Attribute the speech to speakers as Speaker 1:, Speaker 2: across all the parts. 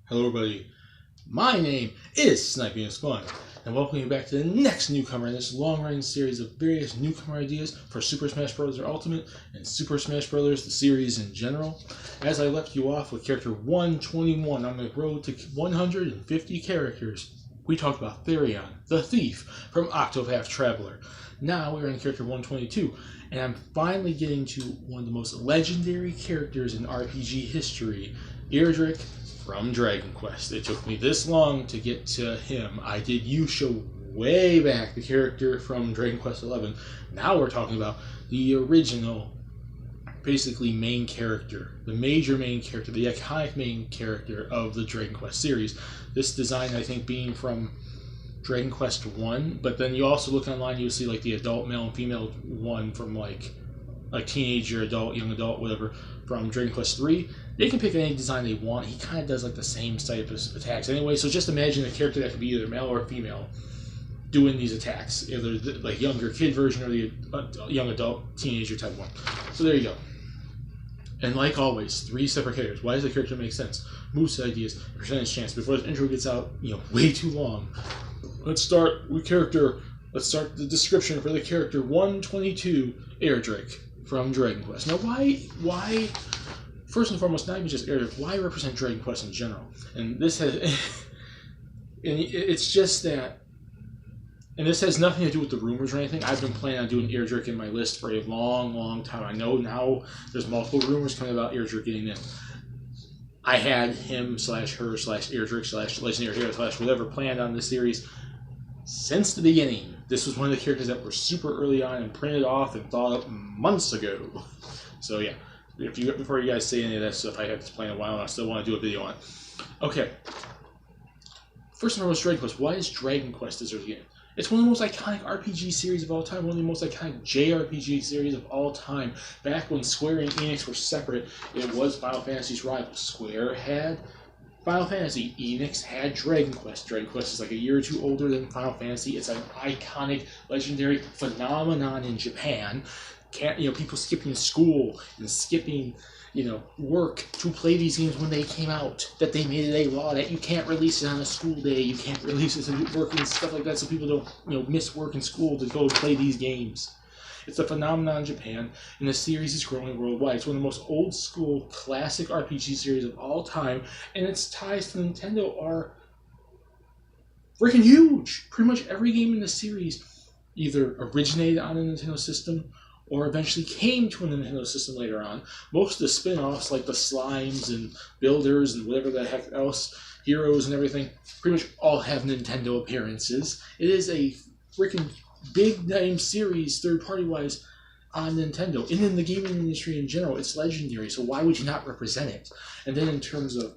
Speaker 1: Hello everybody, my name is Sniping Spawn, and welcome you back to the next Newcomer in this long-running series of various Newcomer ideas for Super Smash Bros. Ultimate and Super Smash Bros. The series in general. As I left you off with character 121 on the road to 150 characters, we talked about Therion, the thief from Octopath Traveler. Now we're in character 122, and I'm finally getting to one of the most legendary characters in RPG history, Erdrick from Dragon Quest. It took me this long to get to him. I did Yusha way back, the character from Dragon Quest XI. Now we're talking about the original, basically main character, the major main character, the iconic main character of the Dragon Quest series. This design, I think, being from Dragon Quest 1, but then you also look online, you'll see like the adult male and female one from like teenager, adult, young adult, whatever, from Dragon Quest 3. They can pick any design they want. He kind of does like the same type of attacks anyway, so just imagine a character that could be either male or female doing these attacks, either the like younger kid version or the young adult teenager type one. So there you go. And like always, 3 separate characters. Why does the character make sense? Moveset ideas, percentage chance. Before this intro gets out, way too long, let's start with character. Let's start the description for the character 122, Erdrick from Dragon Quest. Now, why? First and foremost, not even just Erdrick. Why represent Dragon Quest in general? And this has, and it's just that. And this has nothing to do with the rumors or anything. I've been planning on doing Erdrick in my list for a long, long time. I know now there's multiple rumors coming about Erdrick getting in. I had him / her / Erdrick / Legendary Hero / whatever planned on this series since the beginning. This was one of the characters that were super early on and printed off and thought up months ago. So yeah, before you guys say any of that stuff, I have this plan a while and I still want to do a video on it. Okay. First and foremost, Dragon Quest. Why is Dragon Quest deserves again? It's one of the most iconic RPG series of all time, one of the most iconic JRPG series of all time. Back when Square and Enix were separate, it was Final Fantasy's rival. Square had Final Fantasy, Enix had Dragon Quest. Dragon Quest is like a year or two older than Final Fantasy. It's an iconic, legendary phenomenon in Japan. People skipping school and skipping work to play these games when they came out, that they made it a law that you can't release it on a school day, you can't release it at work and stuff like that, so people don't miss work and school to go play these games. It's a phenomenon in Japan, and the series is growing worldwide. It's one of the most old school classic RPG series of all time, and its ties to Nintendo are freaking huge. Pretty much every game in the series either originated on a Nintendo system or eventually came to a Nintendo system later on. Most of the spin-offs, like the Slimes and Builders and whatever the heck else, Heroes and everything, pretty much all have Nintendo appearances. It is a freaking big-name series, third-party-wise, on Nintendo. And in the gaming industry in general, it's legendary, so why would you not represent it? And then in terms of...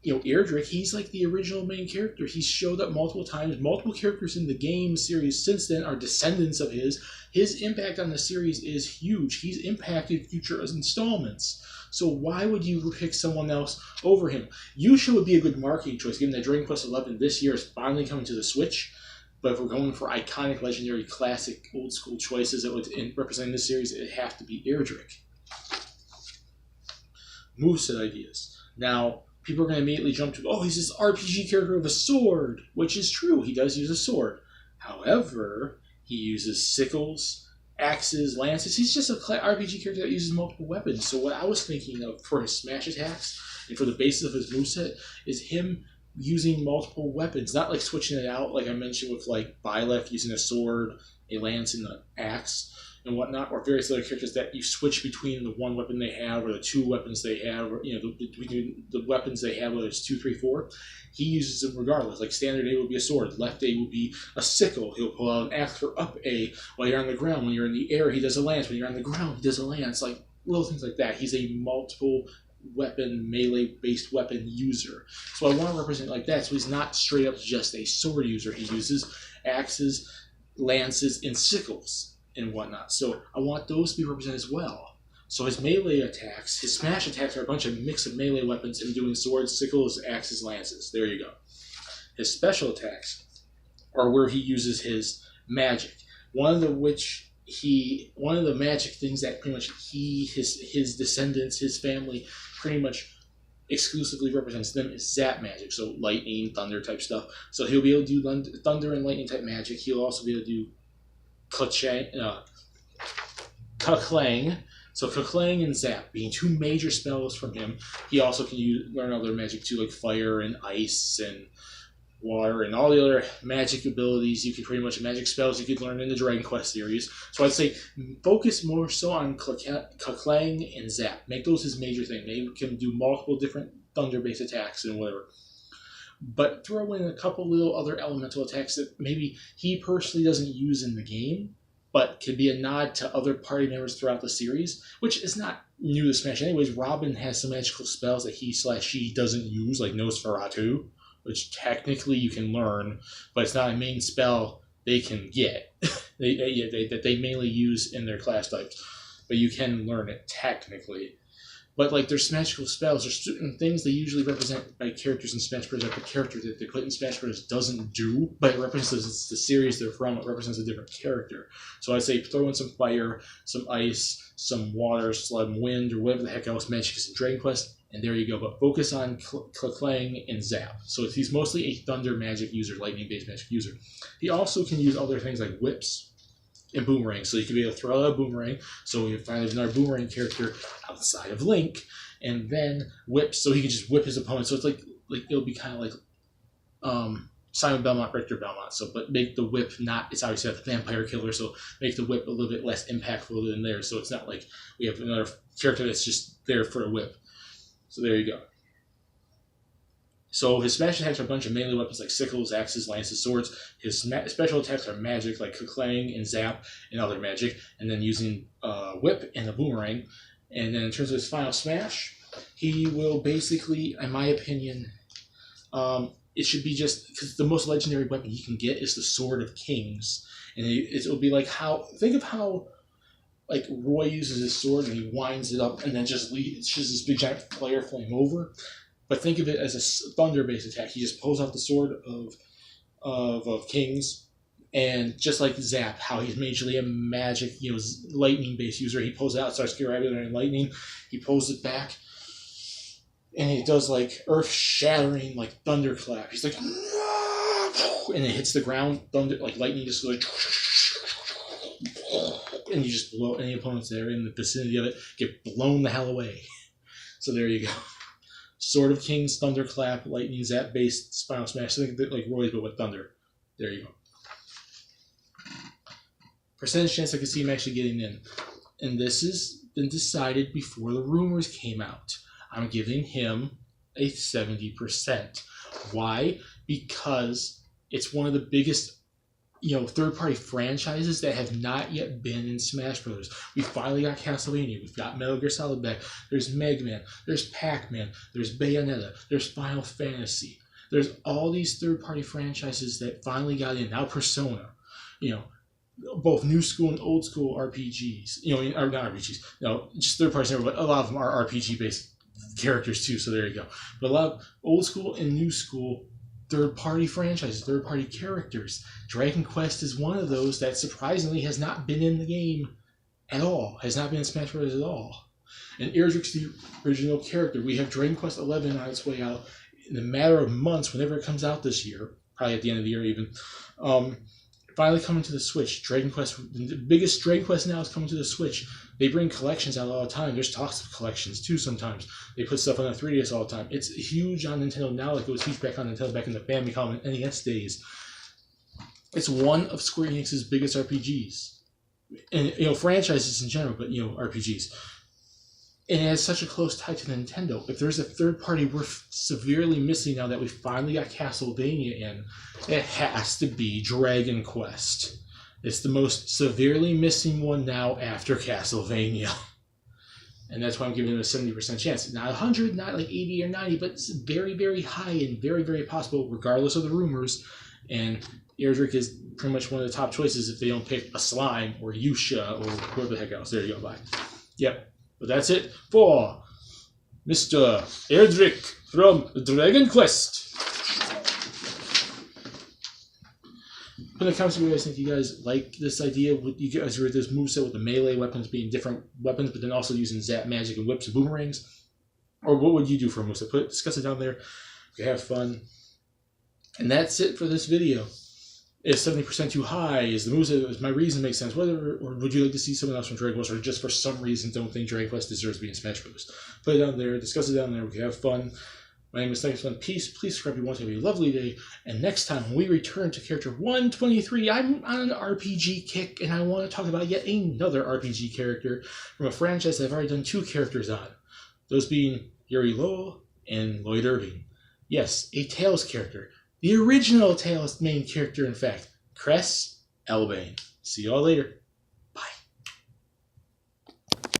Speaker 1: Erdrick, he's like the original main character. He's showed up multiple times. Multiple characters in the game series since then are descendants of his. His impact on the series is huge. He's impacted future installments. So why would you pick someone else over him? Yusha would be a good marketing choice, given that Dragon Quest XI this year is finally coming to the Switch. But if we're going for iconic, legendary, classic, old-school choices that would represent this series, it'd have to be Erdrick. Moveset ideas. Now, people are going to immediately jump to, he's this RPG character with a sword, which is true. He does use a sword. However, he uses sickles, axes, lances. He's just a RPG character that uses multiple weapons. So what I was thinking of for his smash attacks and for the basis of his moveset is him using multiple weapons, not like switching it out like I mentioned with like Byleth using a sword, a lance, and an axe and whatnot, or various other characters that you switch between the one weapon they have or the 2 weapons they have, or between the weapons they have, whether it's 2, 3, 4. He uses them regardless. Like standard A would be a sword, left A would be a sickle. He'll pull out an axe for up A while you're on the ground. When you're in the air, he does a lance. When you're on the ground, he does a lance. Like little things like that. He's a multiple weapon, melee-based weapon user. So I want to represent like that. So he's not straight up just a sword user. He uses axes, lances, and sickles and whatnot. So I want those to be represented as well. So his melee attacks, his smash attacks are a bunch of mix of melee weapons and doing swords, sickles, axes, lances. There you go. His special attacks are where he uses his magic. One of which one of the magic things that pretty much his descendants, his family, pretty much exclusively represents them is zap magic, so lightning, thunder type stuff. So he'll be able to do thunder and lightning type magic. He'll also be able to do Kaklang. So Kaklang and Zap being two major spells from him. He also can learn other magic too, like fire and ice and water and all the other magic abilities. You could pretty much magic spells you could learn in the Dragon Quest series. So I'd say focus more so on Kaklang and Zap. Make those his major thing. They can do multiple different thunder-based attacks and whatever. But throw in a couple little other elemental attacks that maybe he personally doesn't use in the game, but could be a nod to other party members throughout the series, which is not new to Smash. Anyways, Robin has some magical spells that he/she doesn't use, like Nosferatu, which technically you can learn, but it's not a main spell they can get. that they mainly use in their class types. But you can learn it technically. But like there's magical spells, there's certain things they usually represent by characters in Smash Bros. Like the character that they put in Smash Bros. Doesn't do, but it represents the series they're from. It represents a different character. So I'd say throw in some fire, some ice, some water, some wind, or whatever the heck else magic is in Dragon Quest, and there you go. But focus on Kaklang and Zap. So he's mostly a thunder magic user, lightning-based magic user. He also can use other things like whips and boomerang, so you can be able to throw out a boomerang. So we find there's another boomerang character outside of Link, and then whips, so he can just whip his opponent. So it's like it'll be kind of like Simon Belmont, Richter Belmont. So, but make the whip not. It's obviously a vampire killer, so make the whip a little bit less impactful than there. So it's not like we have another character that's just there for a whip. So there you go. So his smash attacks are a bunch of melee weapons like sickles, axes, lances, swords. His special attacks are magic like Kaklang and Zap and other magic, and then using whip and a boomerang. And then in terms of his final smash, he will basically, in my opinion, it should be just because the most legendary weapon he can get is the Sword of Kings, and it'll be like think of how like Roy uses his sword and he winds it up and then just this big giant flare flame over. But think of it as a thunder-based attack. He just pulls out the Sword of Kings, and just like Zap, how he's majorly a magic, lightning-based user. He pulls it out, starts getting lightning. He pulls it back, and he does like earth-shattering, like thunderclap. He's like, and it hits the ground. Thunder, like lightning, just like, and you just blow any opponents there in the vicinity of it get blown the hell away. So there you go. Sword of Kings, Thunderclap, Lightning, Zap-based Final Smash. Think of it like Roy's, but with Thunder. There you go. Percentage chance I can see him actually getting in. And this has been decided before the rumors came out. I'm giving him a 70%. Why? Because it's one of the biggest third-party franchises that have not yet been in Smash Bros. We finally got Castlevania. We've got Metal Gear Solid back. There's Mega Man. There's Pac-Man. There's Bayonetta. There's Final Fantasy. There's all these third-party franchises that finally got in. Now Persona. Both new school and old school RPGs. Or not RPGs. Just third-party, but a lot of them are RPG-based characters too. So there you go. But a lot of old school and new school third-party franchises, third-party characters. Dragon Quest is one of those that surprisingly has not been in the game at all. Has not been in Smash Bros. At all. And Erdrick's the original character. We have Dragon Quest 11 on its way out in a matter of months, whenever it comes out this year, probably at the end of the year even. Finally coming to the Switch. Dragon Quest, the biggest Dragon Quest now is coming to the Switch. They bring collections out all the time. There's talks of collections too sometimes. They put stuff on the 3DS all the time. It's huge on Nintendo now, like it was huge back on Nintendo back in the Famicom and NES days. It's one of Square Enix's biggest RPGs. And, franchises in general, but, RPGs. And it has such a close tie to Nintendo. If there's a third party we're severely missing now that we finally got Castlevania in, it has to be Dragon Quest. It's the most severely missing one now after Castlevania. And that's why I'm giving it a 70% chance. Not 100, not like 80 or 90, but it's very, very high and very, very possible, regardless of the rumors. And Erdrick is pretty much one of the top choices if they don't pick a Slime or Yusha or whoever the heck else. There you go, bye. Yep. But that's it for Mr. Erdrick from Dragon Quest. Put in the comments if you guys think you guys like this idea. You guys read this moveset with the melee weapons being different weapons, but then also using zap magic and whips and boomerangs. Or what would you do for a moveset? Discuss it down there. We have fun. And that's it for this video. Is 70% too high? Is the moveset, does my reason make sense? Whether, or would you like to see someone else from Dragon Quest, or just for some reason don't think Dragon Quest deserves to be in Smash Bros? Put it down there, discuss it down there, we can have fun. My name is Thanks One Peace. Please subscribe if you want to have a lovely day. And next time when we return to character 123, I'm on an RPG kick and I want to talk about yet another RPG character from a franchise that I've already done 2 characters on. Those being Yuri Lowell and Lloyd Irving. Yes, a Tails character. The original Tails main character, in fact, Cress Elbane. See y'all later.